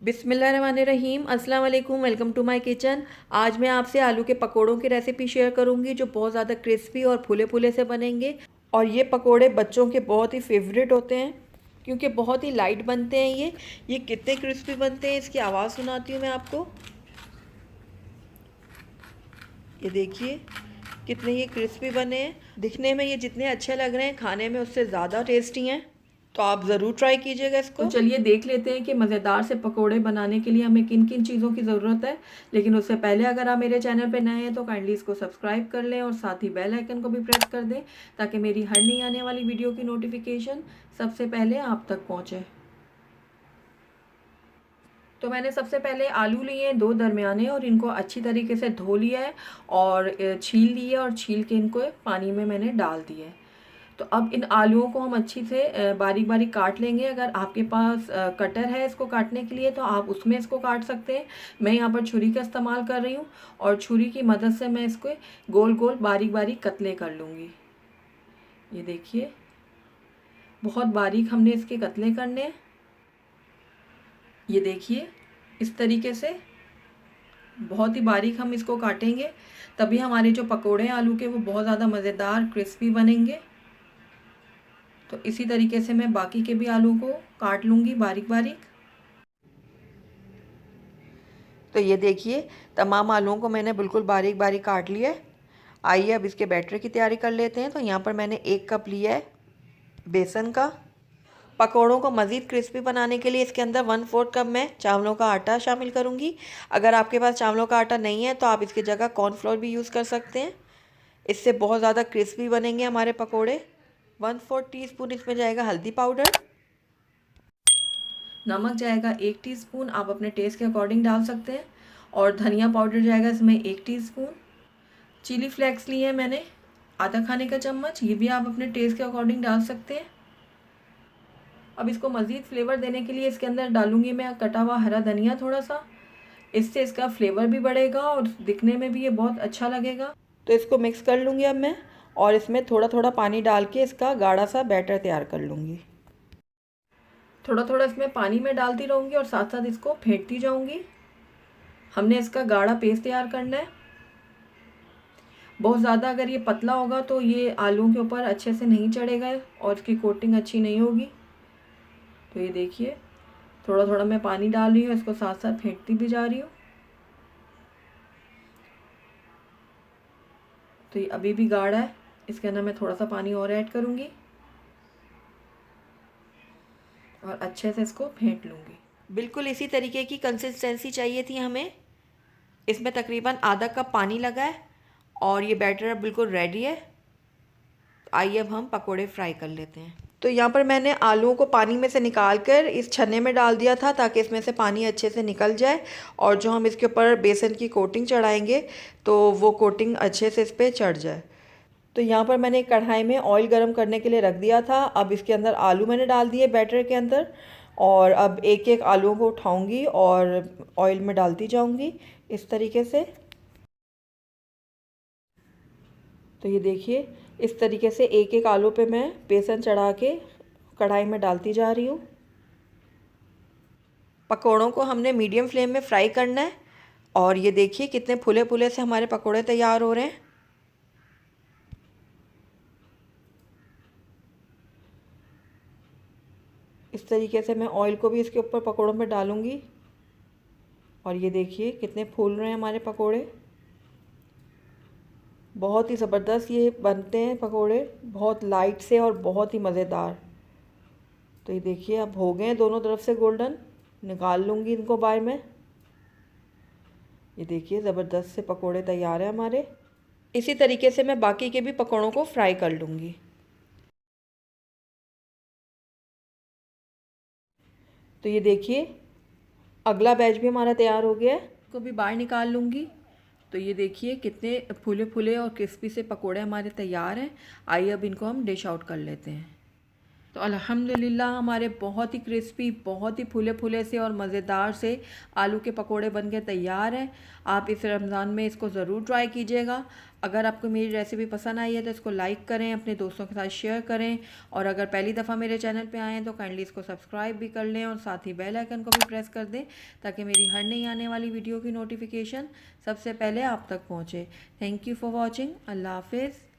बिस्मिल्लाहिर्रहमानिर्रहीम, अस्सलाम वालेकुम। Welcome to my kitchen. आज मैं आपसे आलू के पकोड़ों की रेसिपी शेयर करूंगी जो बहुत ज़्यादा क्रिस्पी और फूले फूले से बनेंगे। और ये पकोड़े बच्चों के बहुत ही फेवरेट होते हैं क्योंकि बहुत ही लाइट बनते हैं। ये कितने क्रिस्पी बनते हैं इसकी आवाज़ सुनाती हूँ मैं आपको। ये देखिए कितने ये क्रिस्पी बने हैं। दिखने में ये जितने अच्छे लग रहे हैं खाने में उससे ज़्यादा टेस्टी हैं। तो आप ज़रूर ट्राई कीजिएगा इसको। तो चलिए देख लेते हैं कि मज़ेदार से पकोड़े बनाने के लिए हमें किन किन चीज़ों की ज़रूरत है। लेकिन उससे पहले अगर आप मेरे चैनल पर नए हैं तो काइंडली इसको सब्सक्राइब कर लें और साथ ही बेल आइकन को भी प्रेस कर दें ताकि मेरी हर नई आने वाली वीडियो की नोटिफिकेशन सबसे पहले आप तक पहुँचे। तो मैंने सबसे पहले आलू लिए हैं 2 दरमियाने और इनको अच्छी तरीके से धो लिया है और छील लिए और छील के इनको पानी में मैंने डाल दिया है। तो अब इन आलूओं को हम अच्छी से बारीक बारीक काट लेंगे। अगर आपके पास कटर है इसको काटने के लिए तो आप उसमें इसको काट सकते हैं। मैं यहाँ पर छुरी का इस्तेमाल कर रही हूँ और छुरी की मदद से मैं इसको गोल गोल बारीक बारीक कतले कर लूँगी। ये देखिए बहुत बारीक हमने इसके कतले करने हैं। ये देखिए इस तरीके से बहुत ही बारीक हम इसको काटेंगे, तभी हमारे जो पकोड़े हैं आलू के वो बहुत ज़्यादा मज़ेदार क्रिस्पी बनेंगे। तो इसी तरीके से मैं बाकी के भी आलू को काट लूँगी बारीक बारीक। तो ये देखिए तमाम आलूओं को मैंने बिल्कुल बारीक बारीक काट लिया है। आइए अब इसके बैटर की तैयारी कर लेते हैं। तो यहाँ पर मैंने 1 कप लिया है बेसन का। पकोड़ों को मज़ीद क्रिस्पी बनाने के लिए इसके अंदर 1/4 कप मैं चावलों का आटा शामिल करूँगी। अगर आपके पास चावलों का आटा नहीं है तो आप इसकी जगह कॉर्नफ्लोर भी यूज़ कर सकते हैं। इससे बहुत ज़्यादा क्रिस्पी बनेंगे हमारे पकोड़े। 1/4 टीस्पून इसमें जाएगा हल्दी पाउडर। नमक जाएगा 1 टीस्पून, आप अपने टेस्ट के अकॉर्डिंग डाल सकते हैं। और धनिया पाउडर जाएगा इसमें 1 टीस्पून। चिली फ्लेक्स लिए हैं मैंने आधा खाने का चम्मच, ये भी आप अपने टेस्ट के अकॉर्डिंग डाल सकते हैं। अब इसको मज़ीद फ्लेवर देने के लिए इसके अंदर डालूंगी मैं कटा हुआ हरा धनिया थोड़ा सा। इससे इसका फ्लेवर भी बढ़ेगा और दिखने में भी ये बहुत अच्छा लगेगा। तो इसको मिक्स कर लूँगी अब मैं और इसमें थोड़ा थोड़ा पानी डाल के इसका गाढ़ा सा बैटर तैयार कर लूँगी। थोड़ा थोड़ा इसमें पानी में डालती रहूँगी और साथ साथ इसको फेंटती जाऊँगी। हमने इसका गाढ़ा पेस्ट तैयार करना है। बहुत ज़्यादा अगर ये पतला होगा तो ये आलूओं के ऊपर अच्छे से नहीं चढ़ेगा और इसकी कोटिंग अच्छी नहीं होगी। तो ये देखिए थोड़ा थोड़ा मैं पानी डाल रही हूँ, इसको साथ साथ फेंटती भी जा रही हूँ। तो ये अभी भी गाढ़ा है, इसके अंदर मैं थोड़ा सा पानी और ऐड करूँगी और अच्छे से इसको फेंट लूँगी। बिल्कुल इसी तरीके की कंसिस्टेंसी चाहिए थी हमें। इसमें तकरीबन आधा कप पानी लगा है और ये बैटर अब बिल्कुल रेडी है। आइए अब हम पकोड़े फ्राई कर लेते हैं। तो यहाँ पर मैंने आलूओं को पानी में से निकाल कर इस छन्ने में डाल दिया था ताकि इसमें से पानी अच्छे से निकल जाए और जो हम इसके ऊपर बेसन की कोटिंग चढ़ाएंगे तो वो कोटिंग अच्छे से इस पर चढ़ जाए। तो यहाँ पर मैंने एक कढ़ाई में ऑयल गरम करने के लिए रख दिया था। अब इसके अंदर आलू मैंने डाल दिए बैटर के अंदर और अब एक एक आलूओं को उठाऊंगी और ऑयल में डालती जाऊंगी इस तरीके से। तो ये देखिए इस तरीके से एक एक आलू पे मैं बेसन चढ़ा के कढ़ाई में डालती जा रही हूँ। पकोड़ों को हमने मीडियम फ्लेम में फ्राई करना है और ये देखिए कितने फुले फुले से हमारे पकोड़े तैयार हो रहे हैं। इस तरीके से मैं ऑयल को भी इसके ऊपर पकोड़ों में डालूंगी और ये देखिए कितने फूल रहे हैं हमारे पकोड़े। बहुत ही ज़बरदस्त ये बनते हैं पकोड़े, बहुत लाइट से और बहुत ही मज़ेदार। तो ये देखिए अब हो गए हैं दोनों तरफ से गोल्डन। निकाल लूँगी इनको बाहर में। ये देखिए ज़बरदस्त से पकोड़े तैयार हैं हमारे। इसी तरीके से मैं बाकी के भी पकोड़ों को फ्राई कर लूँगी। तो ये देखिए अगला बैच भी हमारा तैयार हो गया है, इसको भी बाहर निकाल लूँगी। तो ये देखिए कितने फूले फूले और क्रिस्पी से पकोड़े हमारे तैयार हैं। आइए अब इनको हम डिश आउट कर लेते हैं। तो अल्हम्दुलिल्लाह हमारे बहुत ही क्रिस्पी, बहुत ही फूले फूले से और मज़ेदार से आलू के पकोड़े बन के तैयार हैं। आप इस रमज़ान में इसको ज़रूर ट्राई कीजिएगा। अगर आपको मेरी रेसिपी पसंद आई है तो इसको लाइक करें, अपने दोस्तों के साथ शेयर करें, और अगर पहली दफ़ा मेरे चैनल पे आए हैं तो काइंडली इसको सब्सक्राइब भी कर लें और साथ ही बेल आइकन को भी प्रेस कर दें ताकि मेरी हर नई आने वाली वीडियो की नोटिफिकेशन सबसे पहले आप तक पहुँचे। Thank you for watching. अल्लाह हाफिज़।